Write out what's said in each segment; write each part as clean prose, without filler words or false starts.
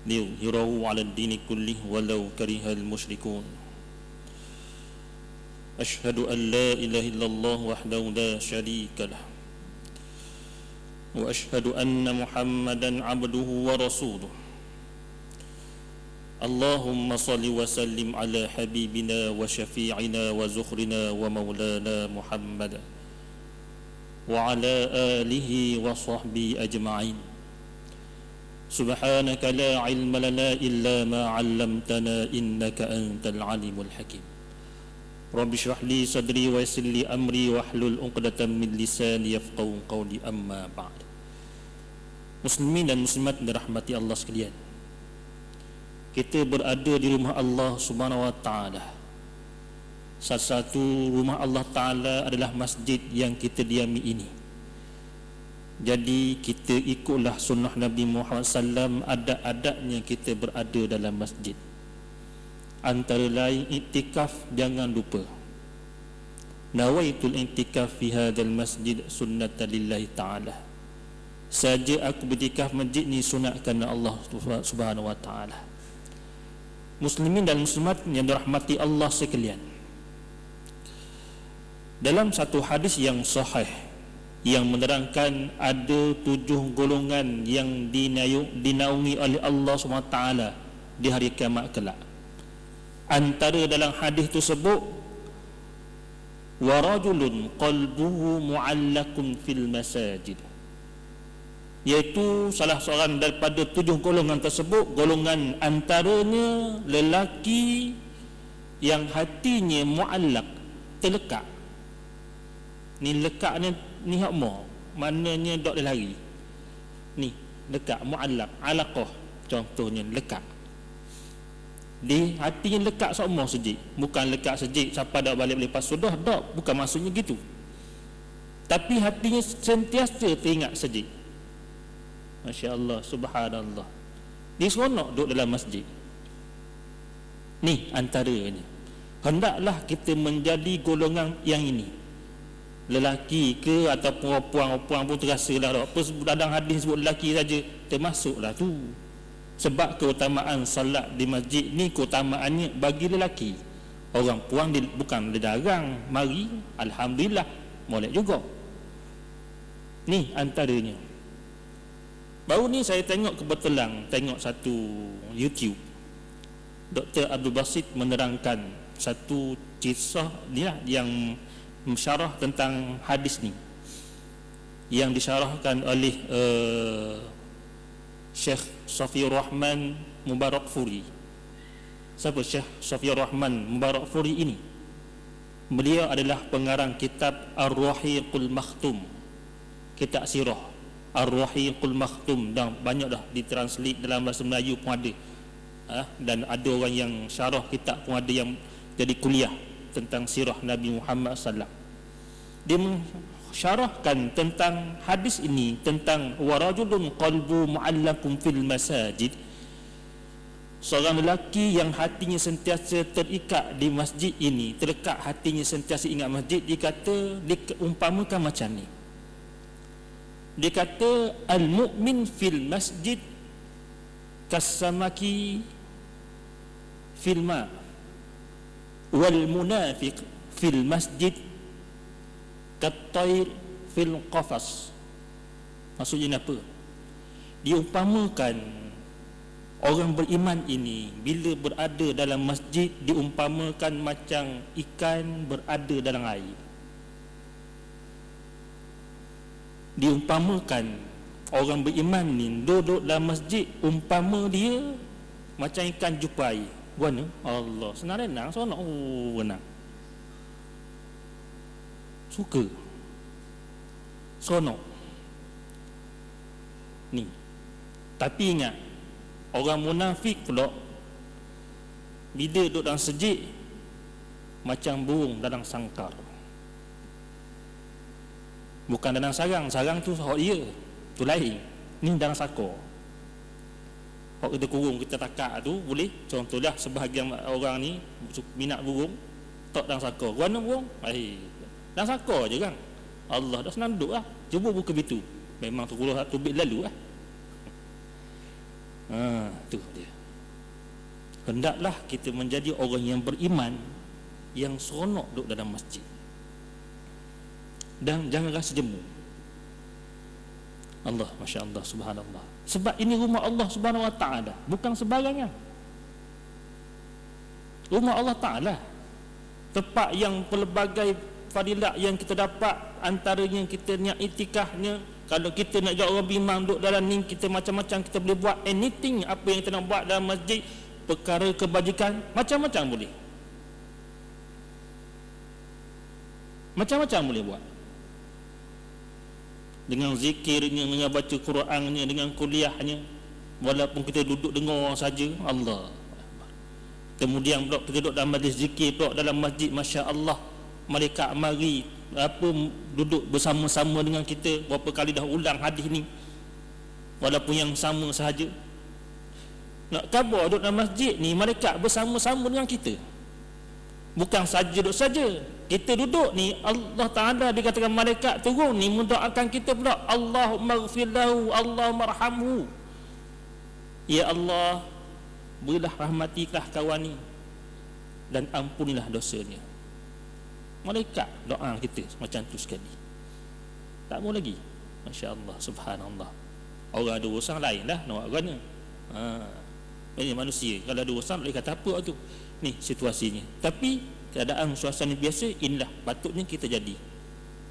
ليظهره على الدين كله ولو كره المشركون. أشهد أن لا إله إلا الله وحده لا شريك له، وأشهد أن محمدا عبده ورسوله. اللهم صل وسلم على حبيبنا وشفيعنا وزخرنا ومولانا محمد وعلى آله وصحبه أجمعين. سبحانك لا علم لنا إلا ما علمتنا إنك أنت العليم الحكيم. رب اشرح لي صدري ويسر لي أمري واحلل عقدة من لساني يفقهوا قولي. أما بعد. Muslimin dan muslimat dirahmati Allah sekalian, kita berada di rumah Allah Subhanahu wa taala. Salah satu rumah Allah taala adalah masjid yang kita diami ini. Jadi kita ikutlah sunnah Nabi Muhammad SAW, adab-adabnya kita berada dalam masjid. Antara lain iktikaf, jangan lupa. Nawaitul iktikaf fi hadzal masjid sunnatan lillahi ta'ala. Saja aku beriktikaf masjid ni sunat kerana Allah Subhanahu wa taala. Muslimin dan muslimat yang dirahmati Allah sekalian, dalam satu hadis yang sahih yang menerangkan ada 7 golongan yang dinaungi oleh Allah Subhanahu wa taala di hari kiamat kelak. Antara dalam hadis tersebut, wa rajulun qalbuhu mu'allaqun fil masajid, iaitu salah seorang daripada 7 golongan tersebut, golongan antaranya lelaki yang hatinya mu'allaq, terlekat. Ni lekat ni hak mo, maknanya dok dia lari. Ni lekat, mu'allaq, alaqah contohnya lekat. Di hatinya lekat semua sejik, bukan lekat sejik siapa dak balik lepas sudah dak, bukan maksudnya gitu. Tapi hatinya sentiasa teringat sejik. Masya-Allah, subhanallah. Dia seronok duduk dalam masjid. Ni antaranya. Hendaklah kita menjadi golongan yang ini. Lelaki ke ataupun puang pun terasalah. Apa dalam hadis sebut lelaki saja, termasuklah tu. Sebab keutamaan salat di masjid ni, keutamaannya bagi lelaki. Orang puang bukan dilarang mari, alhamdulillah, molek juga. Ni antaranya. Baru ni saya tengok kebetulan satu YouTube, Dr. Abdul Basit menerangkan satu kisah ni lah yang mensyarah tentang hadis ni, yang disyarahkan oleh Syekh Safiur Rahman Mubarakfuri. Siapa Syekh Safiur Rahman Mubarakfuri ini? Beliau adalah pengarang kitab Ar-Rahiqul Makhtum, kitab sirah Ar-Rahiqul Makhtum, dan banyak dah ditranslate dalam bahasa Melayu pun ada. Dan ada orang yang syarah kitab pun ada yang jadi kuliah tentang sirah Nabi Muhammad SAW. Dia mensyarahkan tentang hadis ini, tentang warajulun qalbu mu'allaqun fil masajid, seorang lelaki yang hatinya sentiasa terikat di masjid ini, terlekat hatinya sentiasa ingat masjid. Dikata, diumpamakan macam ni. Dia kata al-mu'min fil masjid kasamaki fil ma, wal munafiq fil masjid kattair fil qafas. Maksudnya apa? Diumpamakan orang beriman ini bila berada dalam masjid, diumpamakan macam ikan berada dalam air. Diumpamakan orang beriman ni duduk dalam masjid, umpama dia macam ikan jumpa air. Guna Allah, senang renang, seronok. Oh, renang. Suka. Seronok. Ni. Tapi ingat, orang munafik pula bila duduk dalam masjid macam burung dalam sangkar. Bukan dalam sarang tu hak dia, tu lain. Ni dalam sakar. Hak kita kurung, kita takak tu boleh. Contohlah sebahagian orang ni minat burung, tak dalam sakar. Warna burung? Dalam sakar je kan. Allah dah senang duduk lah. Cuba buka pintu. Memang tu tubik lalu lah. Tu dia. Hendaklah kita menjadi orang yang beriman, yang seronok duduk dalam masjid, dan jangan rasa jemu. Allah, Masya Allah, Subhanallah. Sebab ini rumah Allah Subhanahu Wa Ta'ala, bukan sembarangan. Rumah Allah Ta'ala, tempat yang pelbagai fadilat yang kita dapat. Antaranya kita niat itikafnya. Kalau kita nak jadi orang beriman duduk dalam ni, kita macam-macam kita boleh buat anything. Apa yang kita nak buat dalam masjid, perkara kebajikan, macam-macam boleh. Macam-macam boleh buat. Dengan zikirnya, dengan baca Qurannya, dengan kuliahnya, walaupun kita duduk dengar saja. Allah. Kemudian pula kita duduk dalam majlis zikir pula dalam masjid, Masya Allah, malaikat mari duduk bersama-sama dengan kita. Berapa kali dah ulang hadis ni, walaupun yang sama sahaja. Nak khabar duduk dalam masjid ni, malaikat bersama-sama dengan kita. Bukan saja duduk saja, kita duduk ni, Allah Ta'ala dikatakan malaikat turun ni mendoakan kita pula. Allahumma ghfir lahu, Allahumma arhamhu. Ya Allah, berilah rahmatilah kawan ni dan ampunilah dosanya. Malaikat doa kita macam tu sekali. Tak mau lagi. Masya Allah, Subhanallah. Orang ada urusan lain lah nak buat mana. Ini manusia, kalau ada urusan boleh kata apa tu. Ni situasinya. Tapi keadaan suasana biasa, inilah patutnya kita jadi.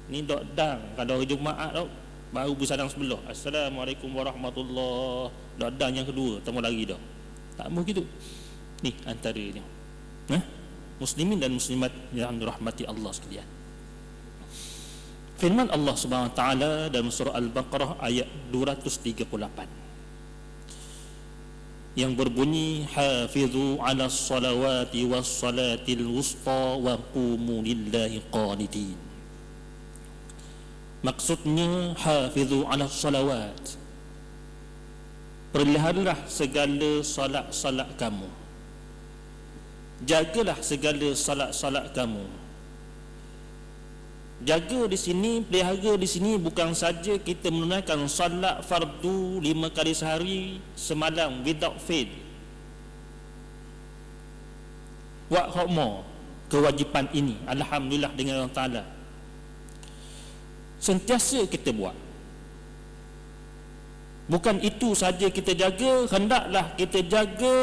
Ni dok dang kalau hari Jumaat dok baru bersadang sebelah, Assalamualaikum warahmatullahi. Dok dang yang kedua temu lagi dah. Tak mau gitu. Ni antaranya. Muslimin dan muslimat yang dirahmati Allah sekalian. Firman Allah Subhanahu Wa Taala dalam surah Al-Baqarah ayat 238 yang berbunyi, hafizu 'alas salawati was salatil wusta wa qumu lillahi qanitin. Maksudnya hafizu 'alas salawat, peliharalah segala salat-salat kamu, jagalah segala salat-salat kamu. Jaga di sini, pelihara di sini bukan saja kita menunaikan salat fardu 5 kali sehari semalam without fail. Buat hukma kewajipan ini, alhamdulillah dengan Allah Taala. Sentiasa kita buat. Bukan itu saja kita jaga, hendaklah kita jaga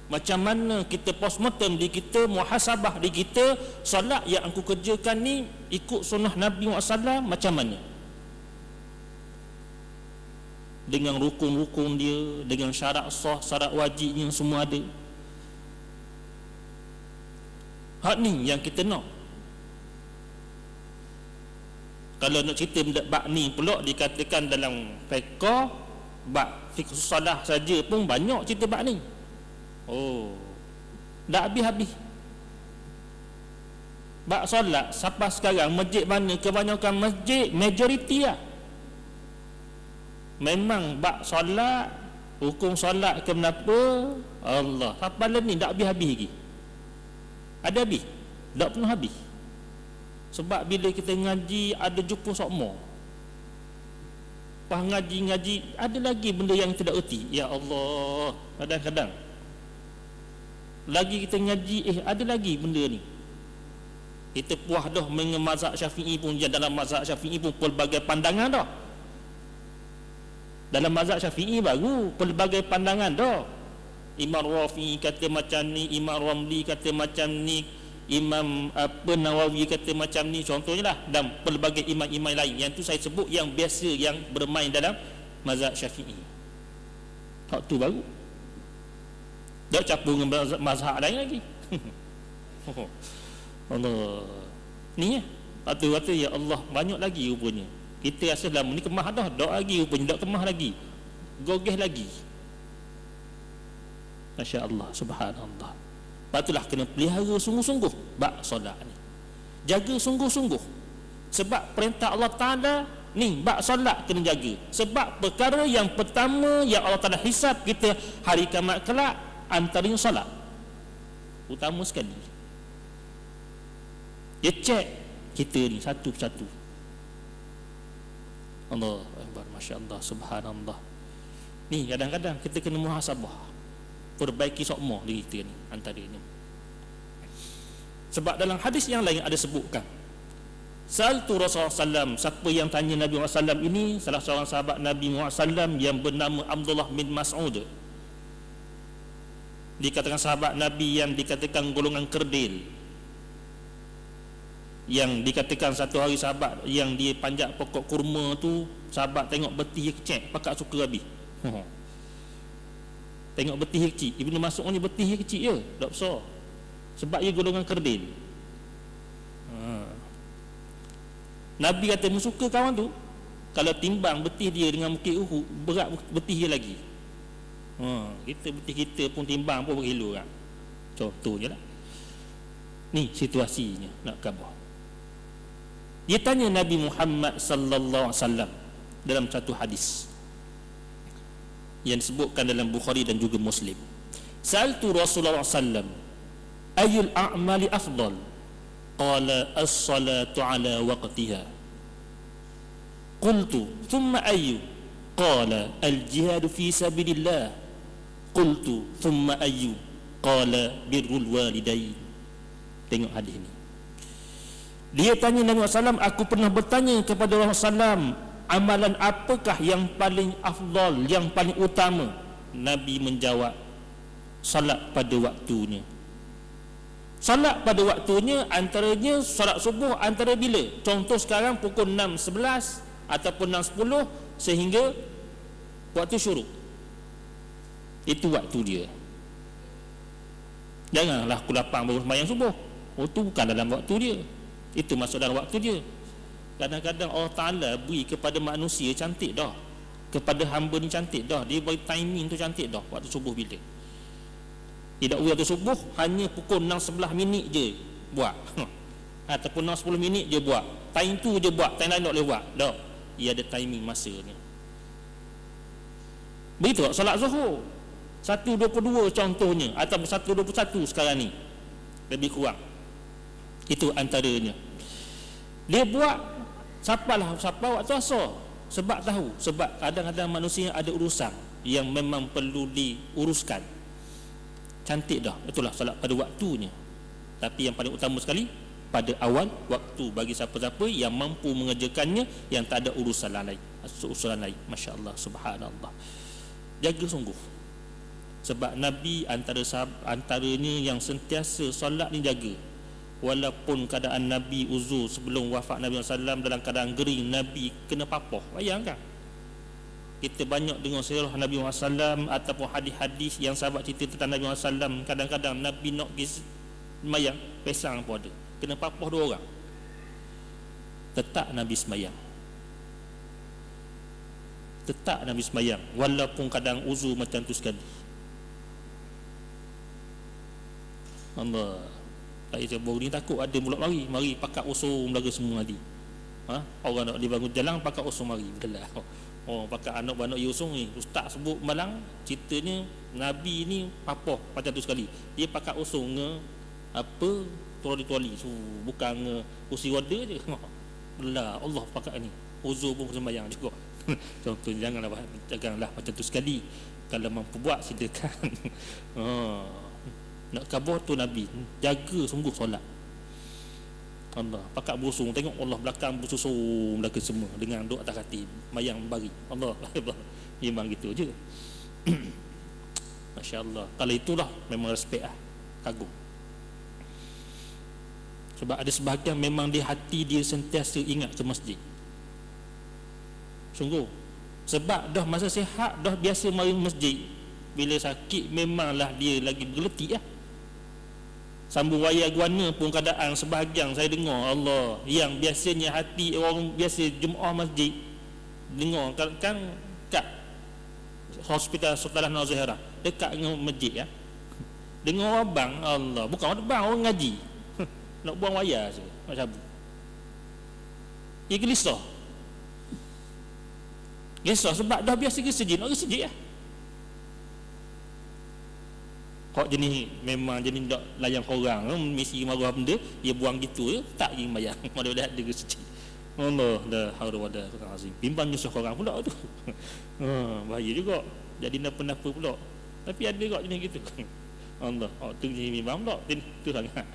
macam mana kita postmortem di kita, muhasabah di kita. Solat yang aku kerjakan ni ikut sunnah Nabi SAW macam mana, dengan rukun-rukun dia, dengan syarat sah, syarat wajibnya semua ada. Hak ni yang kita nak. Kalau nak cerita bab ni pula dikatakan dalam fiqh, bab fiqh salah saja pun banyak cerita bab ni. Tak habis-habis. Bab solat sampai sekarang masjid mana, kebanyakan masjid majoriti lah. Memang bab solat, hukum solat ke kenapa, Allah, sampai ni tak habis-habis lagi. Ada habis? Tak pernah habis. Sebab bila kita ngaji ada jumpa sokmo, pas ngaji-ngaji ada lagi benda yang tidak erti. Ya Allah, kadang-kadang lagi kita ngaji, ada lagi benda ni. Kita puas dah dengan mazhab Syafi'i pun, dalam mazhab Syafi'i pun pelbagai pandangan dah. Dalam mazhab Syafi'i baru pelbagai pandangan dah. Imam Rafi'i kata macam ni, Imam Ramli kata macam ni, Imam Nawawi kata macam ni, contohnya lah. Dan pelbagai imam-imam lain. Yang tu saya sebut yang biasa, yang bermain dalam mazhab Syafi'i. Hak tu baru. Tak campur dengan mazhab lain lagi. Allah. Ni ya. Kata-kata ya Allah, banyak lagi rupanya. Kita rasa dalam ni kemah dah, dok lagi rupanya, dok kemah lagi. Gogeh lagi. Masya Allah, subhanallah. Patutlah kena pelihara sungguh-sungguh bab solat ni. Jaga sungguh-sungguh. Sebab perintah Allah Ta'ala ni, bab solat kena jaga. Sebab perkara yang pertama yang Allah Ta'ala hisab kita hari kiamat kelak, antaranya solat. Utama sekali. Dia cek kita ni satu persatu. Allah Akbar, Masya Allah, subhanallah. Ni kadang-kadang kita kena muhasabah, perbaiki sokmo diri kita ni antaranya. Sebab dalam hadis yang lain ada sebutkan, Sa'altu Rasulullah SAW, siapa yang tanya Nabi Muhammad SAW ini, salah seorang sahabat Nabi Muhammad SAW yang bernama Abdullah bin Mas'ud. Dikatakan sahabat Nabi yang dikatakan golongan kerdil, yang dikatakan satu hari sahabat yang dia panjat pokok kurma tu, sahabat tengok betih kecil, pakak suka habis. Tengok betih kecil, Ibnu Mas'ud ni betih kecil je, tak besar, sebab dia golongan kerdil. Nabi kata suka kawan tu, kalau timbang betih dia dengan bukit Uhud, berat betih dia lagi. Kita betih kita pun timbang pun berkilo kan. Contoh je lah. Ni situasinya nak khabar. Dia tanya Nabi Muhammad sallallahu alaihi wasallam dalam satu hadis yang disebutkan dalam Bukhari dan juga Muslim. Sa'altu Rasulullah sallam, ayyul a'mali afdal? Qala as-salatu ala waqtiha. Qultu thumma ayyu? Qala al-jihadu fi sabilillah. Qultu thumma ayyu? Qala birrul walidain. Tengok hadis ni. Dia tanya Nabi SAW, aku pernah bertanya kepada Rasulullah SAW, amalan apakah yang paling afdal, yang paling utama? Nabi menjawab, salat pada waktunya. Salat pada waktunya antaranya salat subuh antara bila? Contoh sekarang pukul 6.11 ataupun 6.10 sehingga waktu syuruk. Itu waktu dia. Janganlah pukul 8 baru sembahyang subuh. Itu bukan dalam waktu dia. Itu masuk dalam waktu dia. Kadang-kadang Allah Ta'ala beri kepada manusia cantik dah, kepada hamba ni cantik dah, dia beri timing tu cantik dah. Waktu subuh bila? Tidak waktu subuh hanya pukul 6.11 minit je buat ataupun 6.10 minit je buat, time tu je buat, time lain tak boleh buat dah. Ia ada timing masanya. Begitu solat zuhur 1.22 contohnya, atau 1.21 sekarang ni lebih kurang. Itu antaranya. Dia buat siapa waktu asar, sebab tahu, sebab kadang-kadang manusia ada urusan yang memang perlu diuruskan. Cantik dah, itulah salat pada waktunya. Tapi yang paling utama sekali pada awal waktu, bagi siapa-siapa yang mampu mengerjakannya, yang tak ada urusan lain. Masya-Allah, subhanallah. Jaga sungguh. Sebab Nabi antaranya yang sentiasa solat ni jaga. Walaupun keadaan Nabi uzur sebelum wafat Nabi SAW, dalam keadaan gering, Nabi kena papah. Bayangkan, kita banyak dengar sirah Nabi Muhammad SAW ataupun hadis-hadis yang sahabat cerita tentang Nabi Muhammad SAW. Kadang-kadang Nabi nak pergi semayang, pesang pun ada, kena papah 2 orang. Tetap Nabi semayang, tetap Nabi semayang walaupun kadang uzur macam tu sekali. Allah, tak payah baru ni takut ada mulut mari pakat usung belaga semua tadi. Orang nak dibangun jalan pakat usung mari belah. Pakat anak-anak Yusung ni, ustaz sebut malang ceritanya Nabi ni papah macam tu sekali. Dia pakat usung apa tuali-tuali, bukan kursi roda je. Belah Allah pakat ni. Uzur pun sembahyang juga. Contohnya janganlah macam tu sekali. Kalau mampu buat silakan. Nak kabur tu Nabi jaga sungguh solat. Allah pakat busung, tengok Allah belakang bersusung belakang semua dengan duk atas hati mayang bari. Allah memang gitu je. Masya-Allah. Kalau itulah memang respect kagum. Sebab ada sebahagian memang di hati dia sentiasa ingat ke masjid. Sungguh. Sebab dah masa sihat dah biasa mari masjid. Bila sakit memanglah dia lagi bergeletik . Sambung wayar guana pun keadaan sebahagian saya dengar, Allah, yang biasanya hati orang biasa jemaah masjid dengar kan kat hospital Sultan Nazahira dekat dengan masjid dengar abang, Allah, bukan abang, orang ngaji nak buang wayar je nak cabut. Ia gelisah sebab dah biasa ke sejid, nak ke sejid kok jenis memang jenis tak layan korang, mesti marah benda dia buang gitu tak pergi bayang mana ada ke sejid. Allah, la haula wala quwwata illa billah. Bimbang nyusah korang pula tu. Bahaya juga. jadi napa-napa pula. Tapi ada kok jenis gitu. Allah, tu jadi imam tak, tu sangat.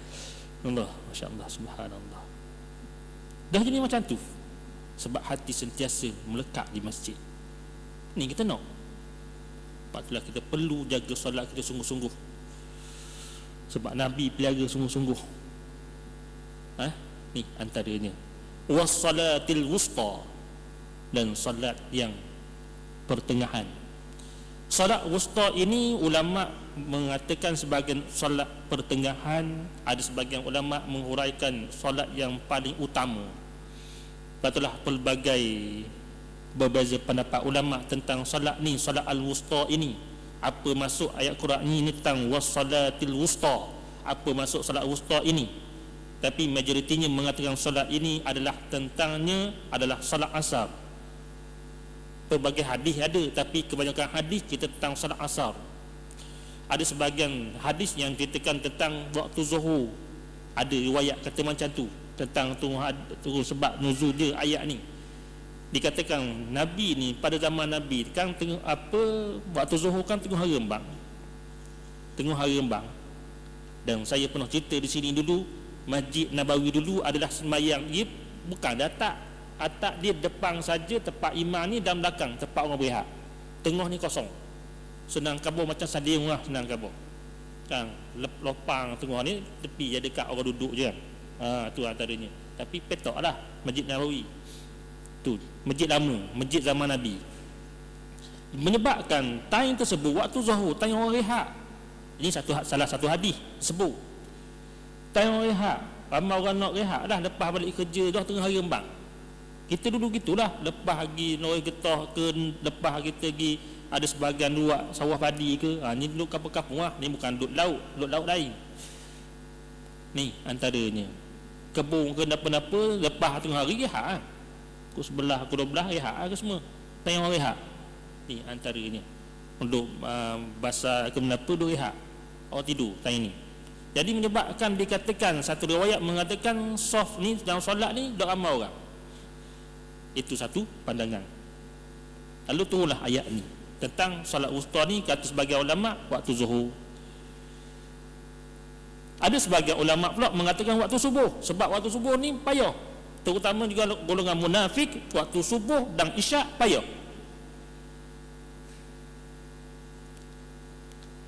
Allah, masya-Allah, subhanallah. Dah jadi macam tu. Sebab hati sentiasa melekat di masjid. Ni kita nak. Sebab itulah kita perlu jaga solat kita sungguh-sungguh. Sebab Nabi pelihara sungguh-sungguh. Ni antaranya. Was-salatil wusta, dan solat yang pertengahan. Solat wusta ini ulama mengatakan sebagian solat pertengahan, ada sebagian ulama menghuraikan solat yang paling utama. Itulah pelbagai berbeza pendapat ulama tentang solat ni, solat al-wusta ini. Apa masuk ayat Quran ini tentang was-salatil wusta? Apa masuk solat wusta ini? Tapi majoritinya mengatakan solat ini adalah tentangnya adalah solat asar. Pelbagai hadis ada, tapi kebanyakan hadis kita tentang solat asar. Ada sebahagian hadis yang ceritakan tentang waktu zuhur. Ada riwayat kata macam tu tentang tu sebab nuzul dia ayat ni. Dikatakan Nabi ni pada zaman Nabi kan tengah waktu zuhur kan tengah hari rembang. Tengah hari rembang. Dan saya pernah cerita di sini dulu, Masjid Nabawi dulu adalah sembahyang ia bukan atak dia depan saja tempat imam ni, dan belakang tempat orang berehat. Tengah ni kosong. Senang kabur macam stadium lah, senang kabur. Kan lopang tengah ni tepi je dekat orang duduk je kan. Tu antaranya. Tapi petok lah Masjid Nabawi. Tu masjid lama, masjid zaman Nabi. Menyebabkan time tersebut waktu zuhur, time orang rehat. Ini salah satu hadis sebut. Time orang rehat, ramai orang nak rehat dah lepas balik kerja dah tengah hari rembang. Kita dulu gitulah, lepas lagi noi getah ke, lepas kita pergi ada sebahagian luar sawah padi ke, ni duduk kampung-kampung lah, ni bukan duduk laut lain. Ni antaranya. Kebun ke apa-apa lepas tengah hari rehat lah. Pukul 11, pukul 12 rehat ke semua. Tengok rehat. Ni antaranya. Untuk basah ke apa duduk rehat. Orang tidur time ni. Jadi menyebabkan dikatakan satu riwayat mengatakan soft ni dalam solat ni dok ramai orang. Itu satu pandangan. Lalu turunlah ayat ni tentang solat wusta ni, kata sebagian ulama waktu zuhur. Ada sebagian ulama pula mengatakan waktu subuh, sebab waktu subuh ni payah. Terutama juga golongan munafik, waktu subuh dan isyak payah.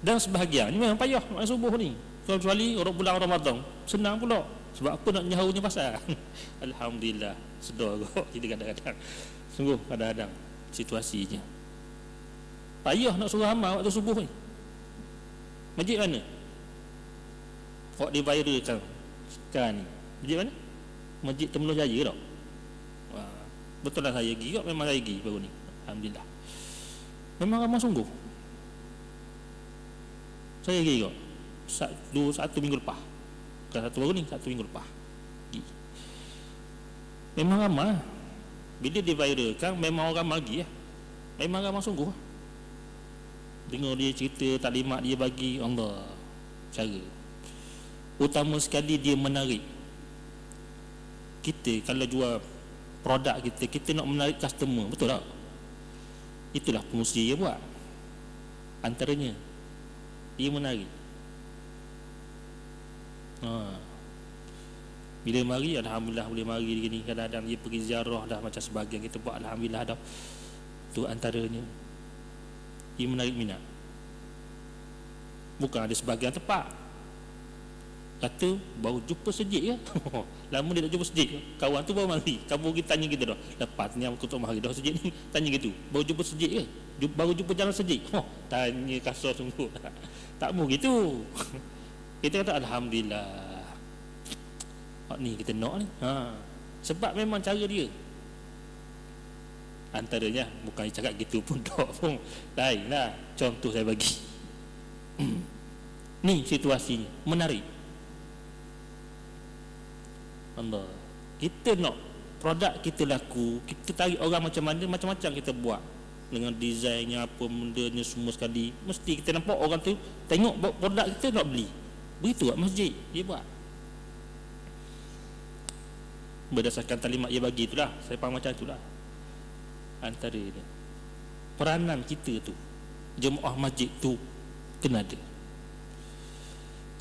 Dan sebahagian ni memang payah waktu subuh ni. Kecuali orang bulan Ramadan, senang pula. Sebab apa nak nyahunya pasal? Alhamdulillah, sedar kok kita kadang-kadang. Sungguh kadang-kadang situasinya. Payah nak suruh amal waktu subuh ni. Masjid mana? Kok diviralkan sekarang ni? Masjid mana? Masjid Temeloh Jaya tak? Betul lah saya pergi kok, memang saya pergi baru ni. Alhamdulillah. Memang ramai sungguh. Saya pergi kok. Satu minggu lepas. Bukan satu baru ni, satu minggu lepas. Pergi. Memang ramai. Bila diviralkan, memang orang ramai lagi lah. Memang ramai sungguh. Dengar dia cerita taklimat dia bagi Allah cara. Utama sekali dia menarik. Kita kalau jual produk kita nak menarik customer, betul tak? Itulah fungsi dia buat. Antaranya dia menarik. Bila mari, alhamdulillah boleh mari gini. Kadang-kadang dia pergi ziarah dah macam sebahagian kita buat, alhamdulillah dah. Itu antaranya. Dia menarik minat. Bukan ada sebahagian tempat kata baru jumpa sejik ya. Lama dia tak jumpa sejik. Kawan tu baru mari, kamu kita tanya kita dah. Lepas ni aku tak mari dah sejik ni, tanya gitu. Baru jumpa sejik ke? Baru jumpa jalan sejik. Tanya kasar sungguh. Tak mau gitu. Kita kata alhamdulillah. Ni kita nak ni. Sebab memang cara dia. Antaranya bukan cakap gitu pun tak pun. Lain lah. Contoh saya bagi. Ni situasinya menarik. Allah. Kita nak produk kita laku, kita tarik orang macam mana, macam-macam kita buat. Dengan desainnya apa bendanya semua sekali. Mesti kita nampak orang tu tengok produk kita nak beli. Begitu kat masjid dia buat. Berdasarkan taklimat dia bagi itulah, saya faham macam itulah. Antara dia peranan kita tu jemaah masjid tu kena ada.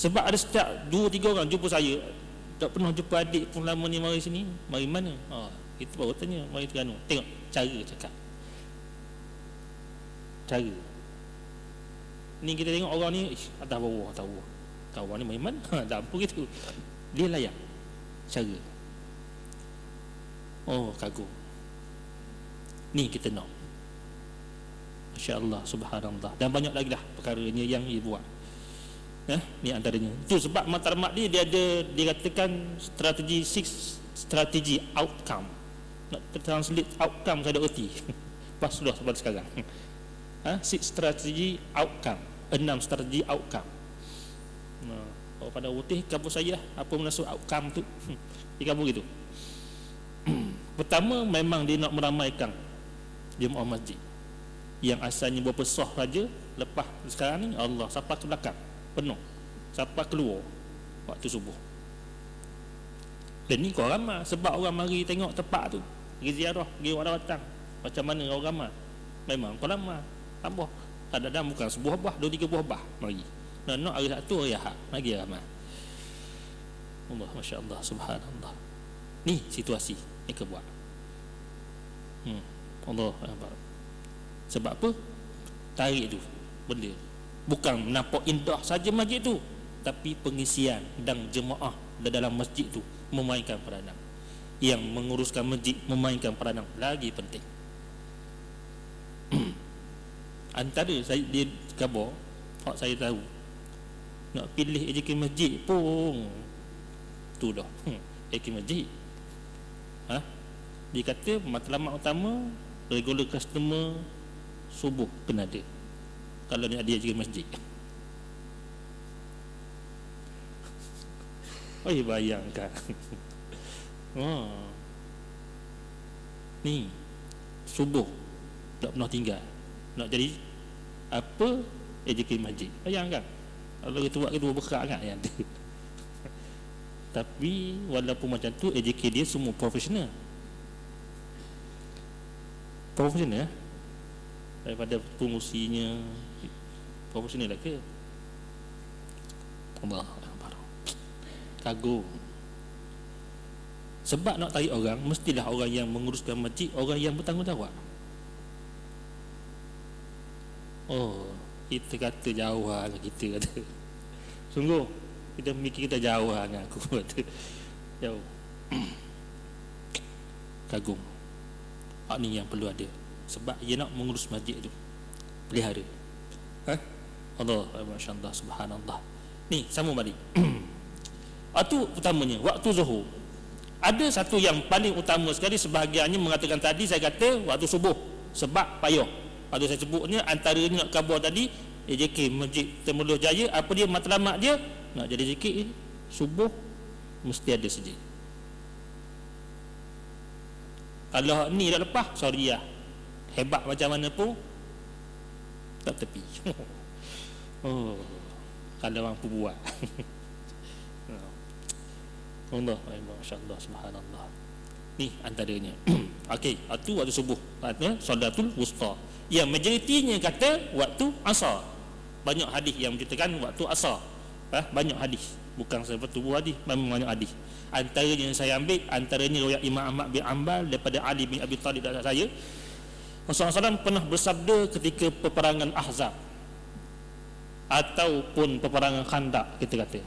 Sebab ada setiap 2-3 orang jumpa saya, tak pernah jumpa adik pun lama ni mari sini, mari mana? Kita baru tanya, mari Terengganu. Tengok cara cakap, cara ni kita tengok orang ni atas bawah kawan ni mari mana? Tak apa gitu, dia layak cara. Kagum ni kita nak, Masya-Allah, subhanallah, dan banyak lagi lah perkaranya yang dia buat. Ni antaranya. Itu sebab matlamat dia ada, dikatakan strategi 6 strategi outcome. Nak translate outcome saya dah erti. Pas sudah sampai sekarang. 6 strategi outcome, 6 strategi outcome. Pada putih kampus saya apa maksud outcome tu? Dia kamu gitu. Pertama, memang dia nak meramaikan jemaah masjid yang asalnya berapa sah saja. Lepas sekarang ni Allah siapa ke belakang penuh, siapa keluar waktu subuh. Dan ni kau ramai sebab orang mari tengok tempat tu, pergi ziarah, pergi orang datang. Macam mana orang ramai? Memang kau ramai. Tambah kadang-kadang bukan sebuah bah, 2-3 buah bah mari. Nak hari satu hari Ahad lagi ramai. Allah, Masya-Allah, subhanallah. Ni situasi ni kebuat. Allah Akbar. Sebab apa? Tarik tu benda. Bukan nampak indah saja masjid tu, tapi pengisian dan jemaah dalam masjid tu memainkan peranan. Yang menguruskan masjid memainkan peranan lagi penting. Antara saya dia khabar, hak saya tahu, nak pilih AJK masjid pun tu dah. AJK masjid. Dia kata matlamat utama regular customer subuh kena ada. Kalau ni dia AJK masjid. Bayangkan. Ni subuh tak pernah tinggal. Nak jadi apa AJK masjid. Bayangkan. Kalau kita buat kedua bekak kan yang ada. Tapi walaupun macam tu, AJK dia semua profesional. Profesional daripada pengusinya profesional lah ke? Allah Akbar. Kagum. Sebab nak tarik orang, mestilah orang yang menguruskan masjid, orang yang bertanggungjawab. Kita kata jauh lah, kita kata. Sungguh kita mikir kita jauh lah dengan aku kata. Jauh. Kagum. Ni yang perlu ada. Sebab dia nak mengurus masjid tu, pelihara. Allah, Masya-Allah, subhanallah. Ni sama balik. Itu pertamanya waktu zuhur. Ada satu yang paling utama sekali, sebahagiannya mengatakan tadi saya kata waktu subuh, sebab payah. Waktu saya sebutnya antaranya nak khabar tadi AJK Masjid Temerloh Jaya, apa dia matlamat dia? Nak jadi zikir subuh mesti ada sejid. Kalau ni dah lepas, sorry lah, hebat macam mana pun tak tepi. Kalau mampu buat. Allah, Masya-Allah, subhanallah. Ni antaranya. Okey, itu waktu subuh, solatul wusta. Yang majoritinya kata waktu asar. Banyak hadis yang menceritakan waktu asar. Banyak hadis, bukan seperti hadis, memang banyak hadis. Antaranya yang saya ambil, antaranya riwayat Imam Ahmad bin Hanbal daripada Ali bin Abi Talib dari saya. Rasulullah SAW pernah bersabda ketika peperangan Ahzab ataupun peperangan Khandaq, kita kata,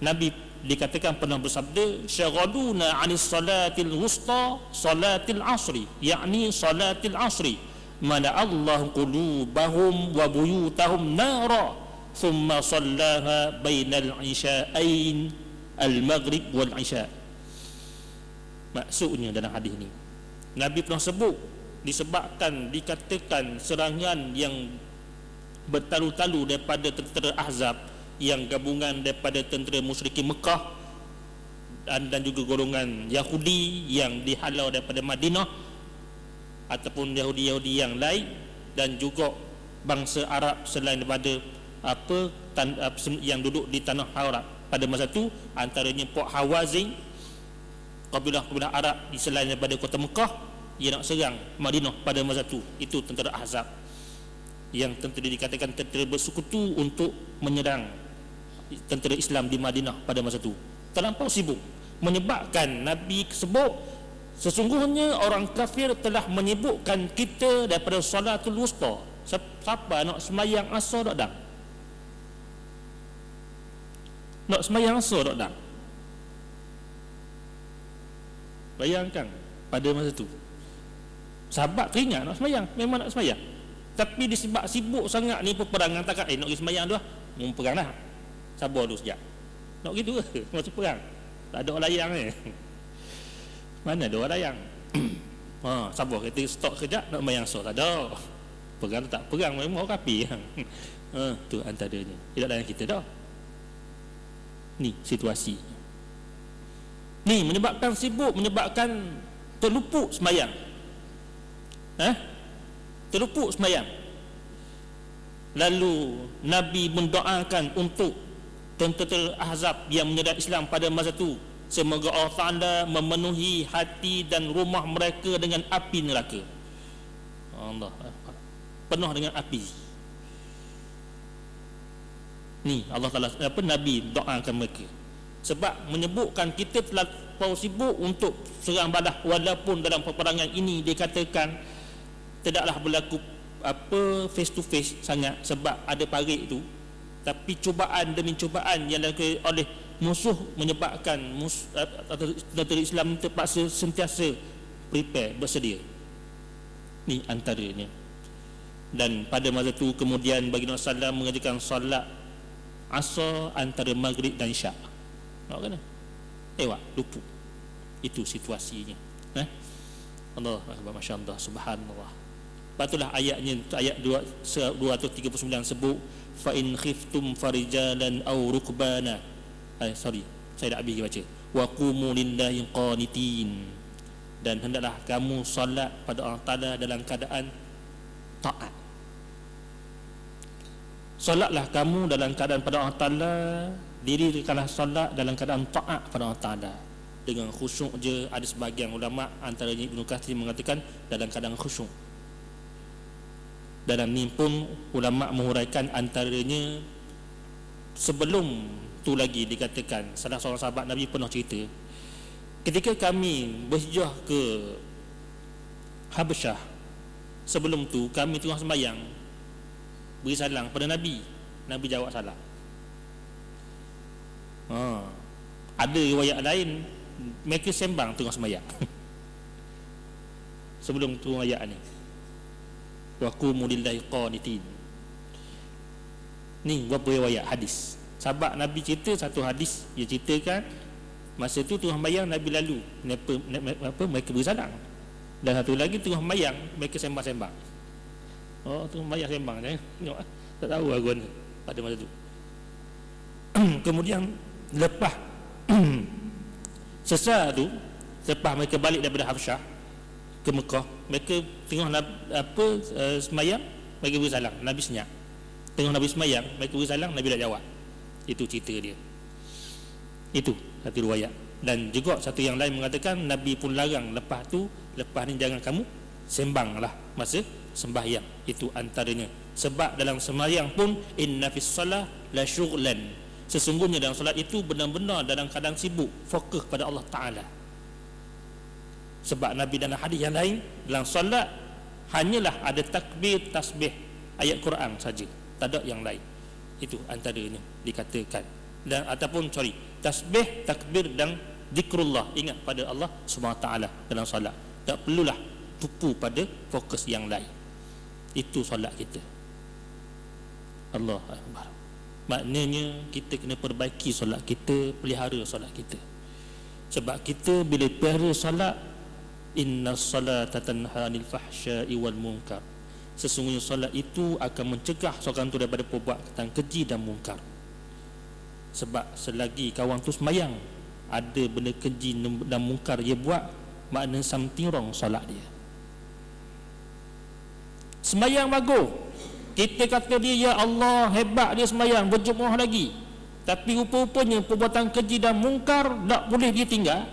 Nabi dikatakan pernah bersabda, syaghaluna 'anis salatil wusta salatil asri, yakni salatil asri, mana Allah qulubahum wa buyutahum nara, thumma sallaha bainal isya'ain al-maghrib wal isya'. Maksudnya dalam hadis ni Nabi pernah sebut, disebabkan dikatakan serangan yang bertalu-talu daripada tentera Ahzab, yang gabungan daripada tentera musyrikin Mekah dan juga golongan Yahudi yang dihalau daripada Madinah, ataupun Yahudi-Yahudi yang lain, dan juga bangsa Arab selain daripada yang duduk di tanah Arab pada masa itu, antaranya Pok Hawazin, kabilah-kabilah Arab di selain daripada kota Mekah, dia nak serang Madinah pada masa itu tentera Ahzab. yang tentera dikatakan tentera bersekutu untuk menyerang tentera Islam di Madinah pada masa itu. Terlampau sibuk menyebabkan Nabi sebut sesungguhnya orang kafir telah menyibukkan kita daripada salatul wusta. Siapa nak semayang asar tak dah? Nak semayang asar tak dah? Bayangkan pada masa itu sahabat teringat nak semayang, memang nak semayang, tapi disebab sibuk sangat ni peperangan, takkan nak pergi semayang tu lah, mau perang dah, sabar dulu sekejap, nak gitu ke masa perang, tak ada orang layang ni mana ada orang layang sabar, kita stop sekejap nak semayang asar, tak ada perang tak perang, memang orang kapi tu antaranya, tidak layan kita dah. Ni situasi ni menyebabkan sibuk, menyebabkan terluput semayang, terluput semayang. Lalu Nabi mendoakan untuk tentera Ahzab yang menyerang Islam pada masa itu, semoga Allah Ta'ala memenuhi hati dan rumah mereka dengan api neraka. Allah, penuh dengan api. Ni Allah Ta'ala Nabi doakan mereka, sebab menyebutkan kita telah sibuk untuk serang balas, walaupun dalam peperangan ini dikatakan tidaklah berlaku face to face sangat sebab ada parit itu, tapi cubaan demi cubaan yang dilakukan oleh musuh menyebabkan tentera Islam terpaksa sentiasa prepare, bersedia. Ni antaranya. Dan pada masa itu kemudian baginda Rasulullah mengajarkan solat asar antara maghrib dan isyak. Nak kena luput. Itu situasinya. Allah Akbar, masya-Allah, subhanallah. Patulah ayatnya, ayat 239 sebut fa in khiftum farijalan aw rukbana. Saya dah habis baca. Wa qumu lillahi qanitin. Dan hendaklah kamu solat pada Allah Taala dalam keadaan taat. Solatlah kamu dalam keadaan pada Allah Taala, dirikanlah solat dalam keadaan taat pada Allah Taala. Dengan khusyuk je, ada sebahagian ulama antaranya Ibnu Katsir mengatakan dalam keadaan khusyuk. Dalam ni pun ulama menguraikan antaranya sebelum tu lagi dikatakan salah seorang sahabat Nabi pernah cerita, ketika kami berhijrah ke Habasyah, sebelum tu kami tengah sembahyang beri salam pada Nabi, Nabi jawab salam. Ada riwayat lain mereka sembang tengah sembahyang sebelum tu ayat ni, wa qumu lillahi qanitin. Ni berapa riwayat hadis sahabat Nabi cerita. Satu hadis dia ceritakan masa tu tengah sembahyang Nabi lalu mereka beri salam, dan satu lagi tengah sembahyang mereka sembang-sembang. Tengah sembahyang sembang tengok, tak tahu aku ni pada masa tu. Kemudian lepas sesat tu, lepas mereka balik daripada Habsyah ke Mekah, mereka tengah semayang, mereka beri salam, Nabi senyap. Tengah Nabi semayang, mereka beri salam, Nabi tak jawab. Itu cerita dia. Itu satu riwayat. Dan juga satu yang lain mengatakan Nabi pun larang lepas ni jangan kamu sembanglah masa sembahyang. Itu antaranya. Sebab dalam sembahyang pun inna fis salah la syughlan, sesungguhnya dalam solat itu benar-benar dalam keadaan sibuk, fokus pada Allah Ta'ala. Sebab Nabi dalam hadis yang lain, dalam solat hanyalah ada takbir, tasbih, ayat Quran saja, tak ada yang lain. Itu antaranya dikatakan. Dan ataupun tasbih, takbir dan zikrullah, ingat pada Allah SWT dalam solat. Tak perlulah tupu pada fokus yang lain. Itu solat kita. Allah Akbar. Maknanya kita kena perbaiki solat kita, pelihara solat kita. Sebab kita bila pelihara solat, inna salata tanha 'anil fahsya'i wal munkar, sesungguhnya solat itu akan mencegah seorang tu daripada perbuatan keji dan munkar. Sebab selagi kawan tu semayang ada benda keji dan munkar dia buat, makna something wrong solat dia. Semayang bagus, kita kata dia, ya Allah hebat dia semayang, berjemaah lagi, tapi rupa-rupanya perbuatan keji dan mungkar tak boleh dia tinggal.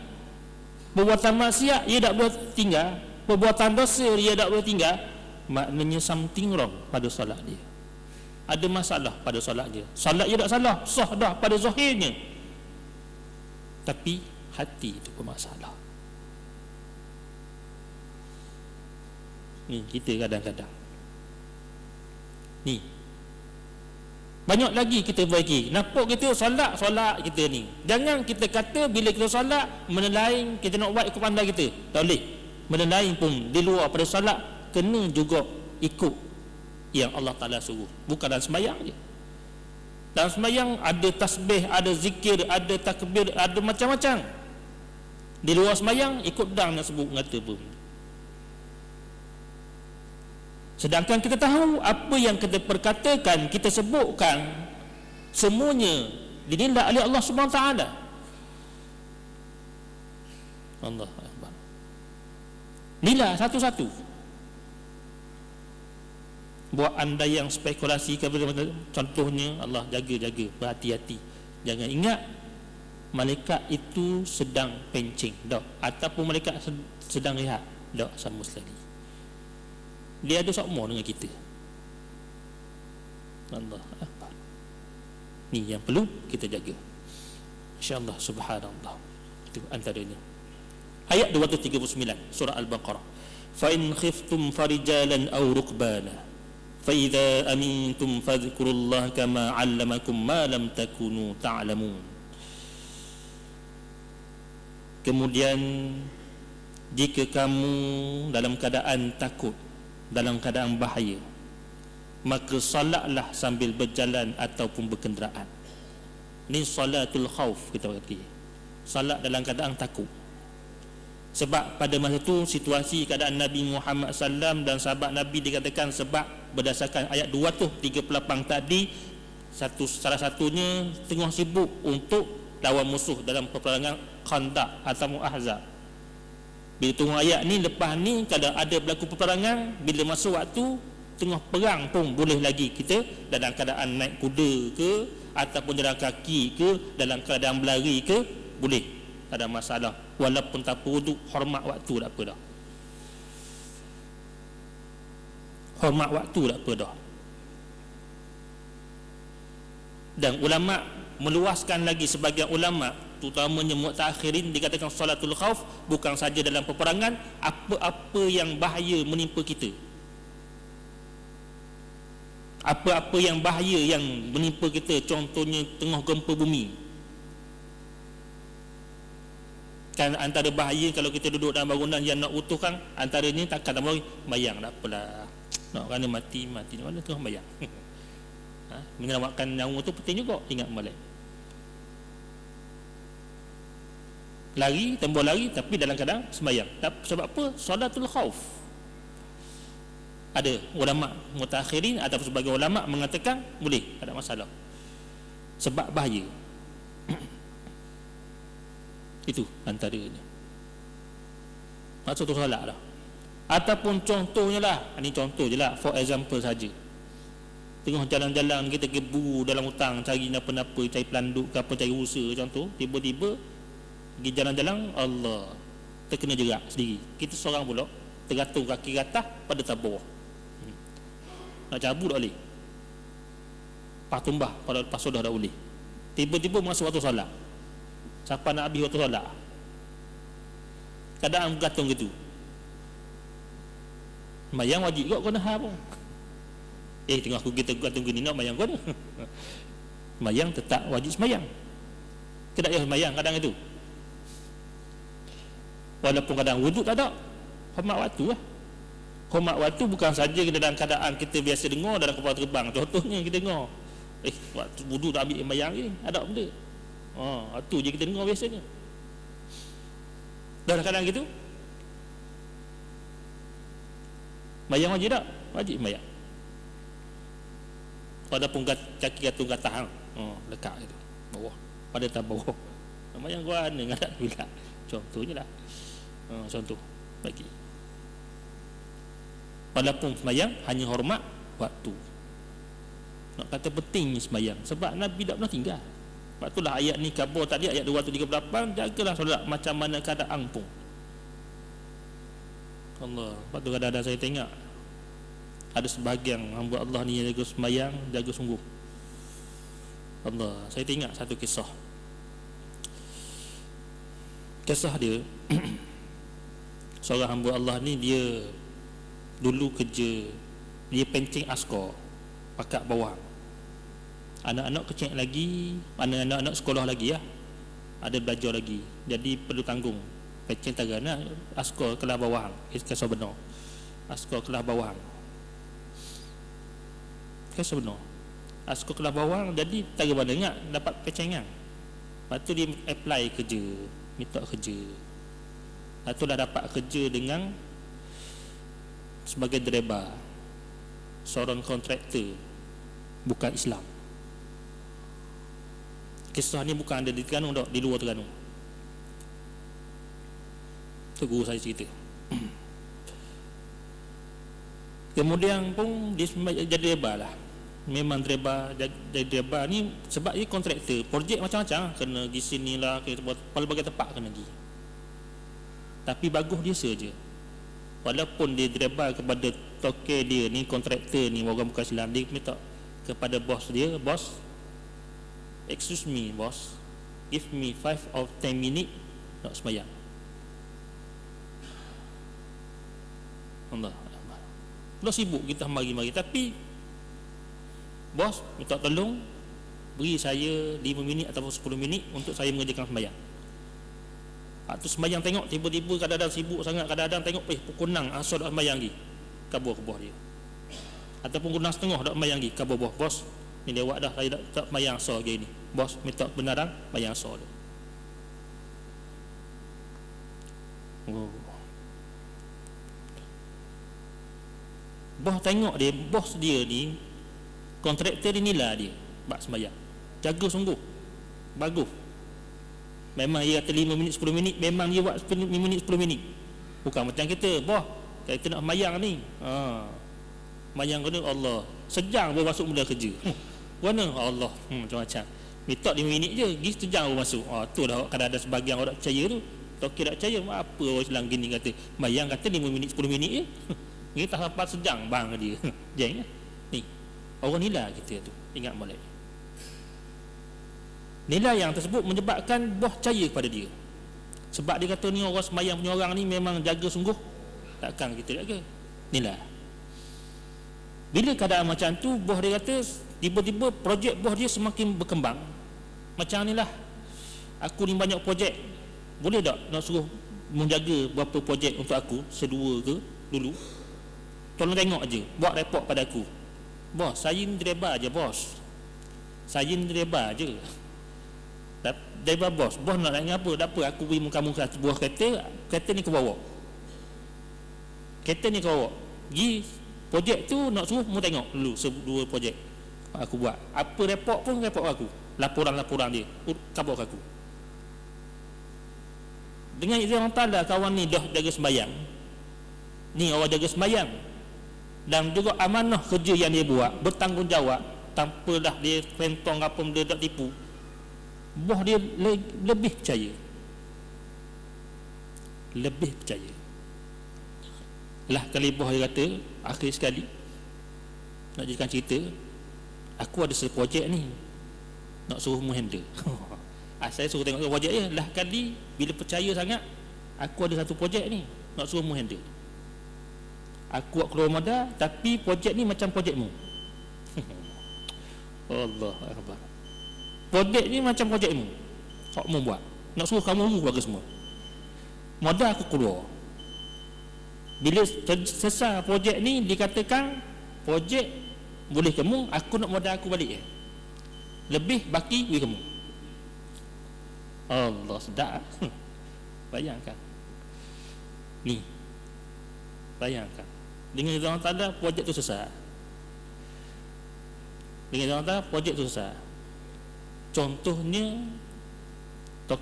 Perbuatan maksiat dia tak boleh tinggal, perbuatan dosa dia tak boleh tinggal. maknanya something wrong pada solat dia. Ada masalah pada solat dia. Solat dia tak salah, sah dah pada zahirnya, tapi hati itu bermasalah. Ni kita kadang-kadang ni banyak lagi kita bagi. Nampak kita solat kita ni. Jangan kita kata bila kita solat benda lain kita nak buat ikut pandai kita. Tak boleh. Benda lain pun di luar pada solat kena juga ikut yang Allah Ta'ala suruh. Bukan dalam sembahyang je. Dalam sembahyang ada tasbih, ada zikir, ada takbir, ada macam-macam. Di luar sembahyang ikut dang nak sebut ngata pun. Sedangkan kita tahu apa yang kita perkatakan, kita sebutkan, semuanya dinilai oleh Allah Subhanahu Wa Taala. Allah Akbar. Nilai satu-satu. Buat anda yang spekulasi, contohnya Allah jaga-jaga, berhati-hati. Jangan ingat malaikat itu sedang pencing, tak, ataupun malaikat sedang rehat, tak, sama sekali. Dia ada sama dengan kita. Allah Akbar. Ni yang perlu kita jaga. InsyaAllah, subhanallah. Itu antaranya. Ayat 239 surah Al-Baqarah. Fa in khiftum farijalan aw rukbana fa idza amintum fadhkurullaha kama 'allamakum ma lam takunu ta'lamun. Kemudian jika kamu dalam keadaan takut, dalam keadaan bahaya, maka salatlah sambil berjalan ataupun berkenderaan. Ini salatul khauf kita kata. Salat dalam keadaan takut. Sebab pada masa itu situasi keadaan Nabi Muhammad SAW dan sahabat Nabi dikatakan, sebab berdasarkan ayat 238 tadi, salah satunya tengah sibuk untuk lawan musuh dalam peperangan Khandaq atau Ahzab. Bila tunggu ayat ni, lepas ni kalau ada berlaku peperangan, bila masuk waktu tengah perang pun boleh lagi kita dalam keadaan naik kuda ke ataupun jalan kaki ke, dalam keadaan berlari ke, boleh, tak ada masalah. Walaupun tak perlu hormat waktu, tak apa dah. Hormat waktu tak apa dah. Dan ulama meluaskan lagi, sebagian ulama terutamanya mutakhirin dikatakan salatul khauf bukan saja dalam peperangan, apa-apa yang bahaya menimpa kita, apa-apa yang bahaya yang menimpa kita, contohnya tengah gempa bumi. Kan antara bahaya kalau kita duduk dalam bangunan yang nak utuhkan, antaranya takkan tak boleh bayang, tak apalah, nak kena mati mana tengah bayang. Menyelamatkan nyawa tu penting juga, ingat balik. Lari, tembus lari, tapi dalam keadaan sembahyang. Sebab apa? Salatul khauf. Ada ulama mutakhirin atau sebagai ulama mengatakan boleh, tak ada masalah. Sebab bahaya. Itu antaranya. Maksud tu solat lah. Ataupun contohnya lah, ini contoh je lah, for example saja. Tengah jalan-jalan kita gebu dalam hutang, cari apa-apa, cari pelanduk ke apa, cari usaha contoh, tiba-tiba pergi jalan-jalan, Allah, terkena jerak sendiri. Kita seorang pula tergantung kaki atas pada tabur. Nak cabut tak boleh, pas tumbah pada lepas sudah tak boleh. Tiba-tiba masuk waktu solat, siapa nak habis waktu solat, keadaan bergantung gitu. Mayang wajib kot kau nak pun. Tengah aku kita gantung gini nak mayang kau ni. Mayang tetap wajib semayang. Tidak payah semayang kadang itu. Walaupun kadang wuduk tak ada. Hormat waktu lah. Hormat waktu bukan saja kita dalam keadaan kita biasa dengar dalam kapal terbang. Contohnya kita dengar, waktu wuduk tak ambil semayang ni, ada benda. Itu je kita dengar biasanya. Dalam keadaan gitu, mayang wajib tak? Wajib mayang. Walaupun kaki gantung ke atas, lekat gitu, bawah, pada tak bawah. Mayang gua ada tak bila. Contohnya lah. Contoh bagi. Walaupun semayang hanya hormat waktu. Nak kata penting semayang sebab Nabi tak pernah tinggal. Sebab itulah ayat ni kabur tadi, ayat 238, jagalah solat macam mana keadaan pun. Allah, sebab tu kadang-kadang saya tengok Ada sebahagian hamba Allah ni yang jaga sembahyang, jaga sungguh. Allah, saya teringat satu kisah. Kisah dia seorang hamba Allah ni, dia dulu kerja, dia pencing askar pakat bawah. Anak-anak kecil lagi, anak-anak sekolah lagi ya, ada belajar lagi, jadi perlu tanggung pencing tagana askar kelas bawah. Kisah benar, askar kelas bawah, kisah benar, askar kelas bawah. Jadi taga pada ingat dapat pencingan. Lepas tu dia apply kerja, minta kerja. Lepas tu dah dapat kerja dengan sebagai driver seorang kontraktor bukan Islam. Kisah ni bukan ada di Terengganu tak, di luar Terengganu. Tu guru saya cerita. Kemudian pun dia jadi driver lah. Memang driver, jadi driver ni sebab dia kontraktor, projek macam-macam, kena pergi sini lah, kena pelbagai tempat kena pergi. Tapi bagus dia saja. Walaupun dia driver kepada toke dia ni, kontraktor ni orang bukan Islam, dia minta kepada bos dia, bos, excuse me bos, give me 5 or 10 minit nak sembahyang. Allah, dah sibuk kita mari-mari, tapi bos minta tolong beri saya 5 minit ataupun 10 minit untuk saya mengerjakan sembahyang. Tu sembahyang tengok tiba-tiba kadang-kadang sibuk sangat, kadang-kadang tengok pukul 6 asar dak sembahyang lagi, kabur ke bos dia. Ataupun pukul 6:30 dak sembahyang lagi, kabur bos, ni lewat dah, saya tak sembahyang asar lagi ni. Bos minta kebenaran sembahyang asar dia. Bos tengok dia, bos dia ni kontraktor ni lah dia bak sembahyang, jaga sungguh, bagus. Memang dia kata 5 minit 10 minit, memang dia buat 5 minit 10 minit. Bukan macam kita, bos kita nak sembahyang ni, sembahyang kena Allah sejam baru masuk mula kerja. Mana Allah, macam-macam. Minta 5 minit je, pergi sejam baru masuk. Tu dah kadang ada sebahagian orang tak percaya tu. Tokey tak percaya, apa orang Islam gini kata sembahyang kata 5 minit 10 minit je. Ni tak sampai sejam bang dia. Jangan ni. Orang nilai kita tu, ingat molek. Nilai yang tersebut menyebabkan bos percaya kepada dia. Sebab dia kata ni orang sembahyang punya orang ni memang jaga sungguh. Takkan kita jaga. Nilai. Bila keadaan macam tu, bos dia kata tiba-tiba projek bos dia semakin berkembang. Macam ni lah, aku ni banyak projek, boleh tak nak suruh menjaga berapa projek untuk aku, sedua ke dulu? Tolong tengok aje, buat report pada aku. Bos, saya ni driver aje bos, saya ni driver aje. Driver bos nak nak apa? Tak apa, aku beri muka-muka sebuah kereta ni ke bawa. Kereta ni ke bawa. Pergi projek tu nak suruh mu tengok dulu dua projek aku buat. Apa report pun report aku. Laporan-laporan dia kabur aku. Dengan izin Allah Ta'ala, kawan ni dah jaga sembahyang. Ni orang jaga sembahyang. Dan juga amanah kerja yang dia buat, bertanggungjawab, tanpa dah dia rentong apa dia tak tipu. Bos dia lebih percaya. Lebih percaya. Lah kali bos dia kata, akhir sekali nak jadikan cerita, aku ada satu projek ni nak suruh mu handle. Saya suruh tengok projek je. Lah kali bila percaya sangat, aku ada satu projek ni nak suruh mu handle. Aku buat keluar modal, tapi projek ni macam projekmu. Allah Akbar. Projek ni macam projekmu, kamu buat, nak suruh kamu buat ke semua. Modal aku keluar. Bila selesai projek ni, dikatakan projek boleh kamu, aku nak modal aku balik. Lebih baki bagi kamu. Allah, sedap. Bayangkan ni, bayangkan dengan izin Allah Ta'ala projek tu selesai. Dengan izin Allah Ta'ala projek tu selesai. Contohnya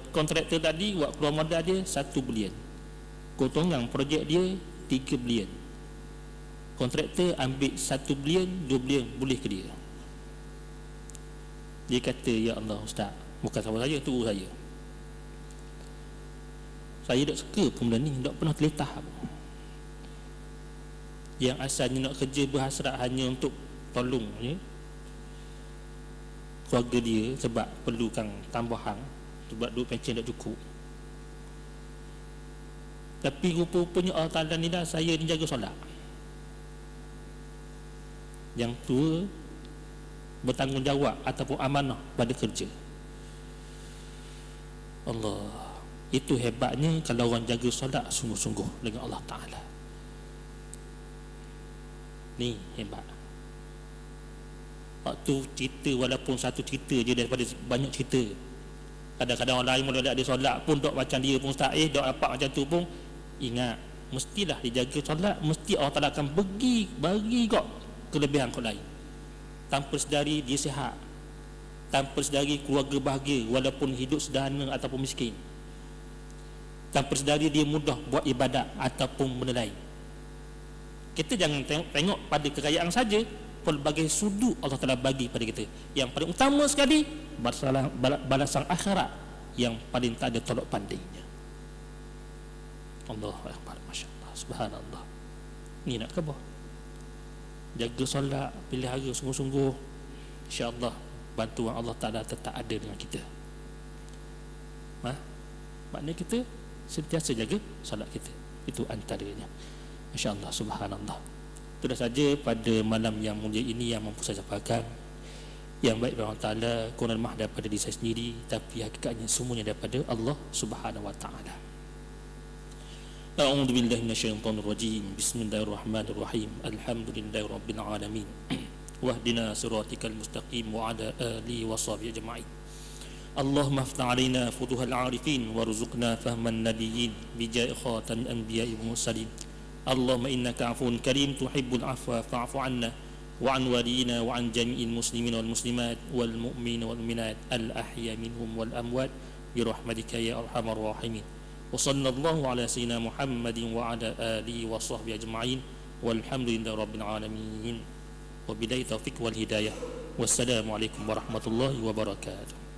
kontraktor tadi buat keluar modal dia 1 bilion, kotongan projek dia 3 bilion. Kontraktor ambil 1 bilion, 2 bilion boleh ke dia. Dia kata, ya Allah Ustaz, bukan sahabat saya, tu saya tak suka pun benda ni, tak pernah terletah. yang asalnya nak kerja berhasrat hanya untuk tolong keluarga dia sebab perlukan tambahan sebab duit pencen tak cukup. Tapi rupa-rupanya Allah Ta'ala ni dah, saya ni jaga solat. Yang tua bertanggungjawab ataupun amanah pada kerja. Allah, itu hebatnya kalau orang jaga solat sungguh-sungguh dengan Allah Ta'ala. Ni hebat. Waktu cerita, walaupun satu cerita je daripada banyak cerita. Kadang-kadang orang lain mula dia solat pun dok macam dia pun Ustaz, dok apa macam tu pun, ingat mestilah dijaga solat, mesti Allah Ta'ala akan bagi kau kelebihan kau lain. Tanpa sedari dia sihat, tanpa sedari keluarga bahagia walaupun hidup sederhana ataupun miskin, tanpa sedari dia mudah buat ibadat ataupun benda lain. Kita jangan tengok pada kekayaan saja, pelbagai sudut Allah Ta'ala bagi pada kita. Yang paling utama sekali balasan akhirat yang paling tak ada tolak pandainya. Allahu Akbar, Masya Allah, Subhanallah. Ni nak khabar, jaga solat, pelihara sungguh-sungguh, insya-Allah bantuan Allah Ta'ala tetap ada dengan kita. Maknanya kita sentiasa jaga solat kita, itu antaranya. Masya-Allah, Subhanallah. Sudah saja pada malam yang mulia ini yang mampu saya sampaikan. Yang baik dari Allah Ta'ala, kurang lemah daripada diri saya sendiri, tapi hakikatnya semuanya daripada Allah Subhanahu Wa Ta'ala. A'udzu billahi minasyaitonir rajim. Bismillahirrahmanirrahim. Alhamdulillahirabbil alamin. Wahdina siratikal mustaqim wa ala alihi washabihi ajma'in. Allahumma aftah 'alaina futuhal 'arifin warzuqna fahman nabiyyin bijai khatamil anbiya'i wal mursalin. Allahumma innaka 'afuwun karim tuhibbul 'afwa fa'fu 'anna wa 'an waliyina wa 'an jami'il muslimin wal muslimat wal mu'minina wal mu'minat al ahya minhum wal amwat bi rahmatika ya arhamar rahimin. Wa sallallahu ala sayyidina Muhammadin wa ala alihi wa sahbihi ajma'in walhamdulillahi rabbil alamin. Wa billahi taufiq wal hidayah. Wassalamu alaikum warahmatullahi wabarakatuh.